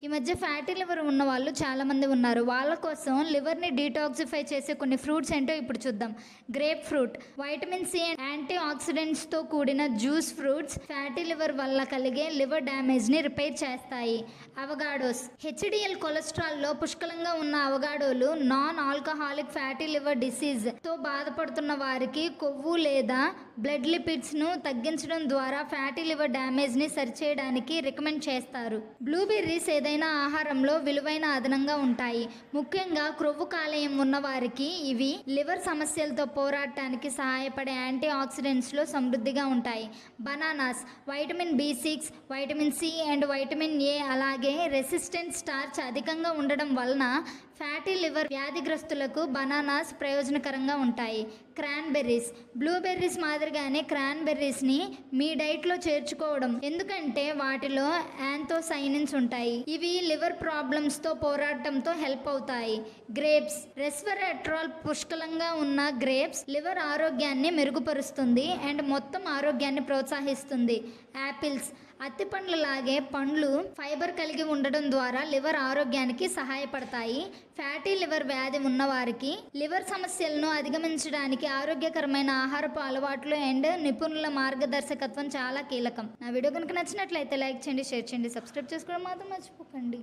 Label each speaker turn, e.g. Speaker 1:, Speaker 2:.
Speaker 1: ఈ మధ్య fatty liver ఉన్న వాళ్ళు చాలామంది ఉన్నారు. వాళ్ళ కోసం లివర్‌ని డీటాక్సిఫై చేసే కొన్ని ఫ్రూట్స్ ఏంటో ఇప్పుడు చూద్దాం. Grapefruit vitamin C and anti ఆక్సిడెంట్స్‌తో కూడిన జ్యూస్ ఫ్రూట్స్ ఫ్యాటీ లివర్ వల్ల కలిగే లివర్ డ్యామేజ్‌ని రిపేర్ చేస్తాయి. అవగాడోస్ హెచ్‌డిఎల్ కొలెస్ట్రాల్‌లో పుష్కలంగా ఉన్న అవగాడోలు నాన్ ఆల్కహాలిక్ ఫ్యాటీ లివర్ డిసీజ్‌తో బాధపడుతున్న వారికి కొవ్వు లేదా బ్లడ్ లిపిడ్స్‌ను తగ్గించడం ద్వారా ఫ్యాటీ లివర్ డ్యామేజ్‌ని సరిచేయడానికి రికమెండ్ చేస్తారు. బ్లూబెర్రీస్ ఏదైనా ఆహారంలో విలువైన అదనంగా ఉంటాయి. ముఖ్యంగా క్రొవ్వు కాలేయం ఉన్నవారికి ఇవి లివర్ సమస్యలతో పోరాడటానికి సహాయపడే యాంటీ ఆక్సిడెంట్స్లో సమృద్ధిగా ఉంటాయి. బనానాస్ వైటమిన్ బి6, vitamin C and vitamin A అలాగే రెసిస్టెంట్ స్టార్చ్ అధికంగా ఉండడం వలన ఫ్యాటీ లివర్ వ్యాధిగ్రస్తులకు బనానాస్ ప్రయోజనకరంగా ఉంటాయి. క్రాన్బెర్రీస్ బ్లూబెర్రీస్ మాదిరిగానే క్రాన్బెర్రీస్ని మీ డైట్లో చేర్చుకోవడం, ఎందుకంటే వాటిలో యాంథోసైనిన్స్ ఉంటాయి. ఇవి లివర్ ప్రాబ్లమ్స్తో పోరాటంతో హెల్ప్ అవుతాయి. గ్రేప్స్ రెస్వెరాట్రాల్ పుష్కలంగా ఉన్న గ్రేప్స్ లివర్ ఆరోగ్యాన్ని మెరుగుపరుస్తుంది అండ్ మొత్తం ఆరోగ్యాన్ని ప్రోత్సహిస్తుంది. యాపిల్స్ అత్తిపండ్లలాగే పండ్లు ఫైబర్ కలిగి ఉండడం ద్వారా లివర్ ఆరోగ్యానికి సహాయపడతాయి. ఫ్యాటీ లివర్ వ్యాధి ఉన్నవారికి లివర్ సమస్యలను అధిగమించడానికి ఆరోగ్యకరమైన ఆహారపు అలవాట్లు అండ్ నిపుణుల మార్గదర్శకత్వం చాలా కీలకం. నా వీడియో కనుక నచ్చినట్లయితే లైక్ చేయండి, షేర్ చేయండి, సబ్స్క్రైబ్ చేసుకోవడం మాత్రం మర్చిపోకండి.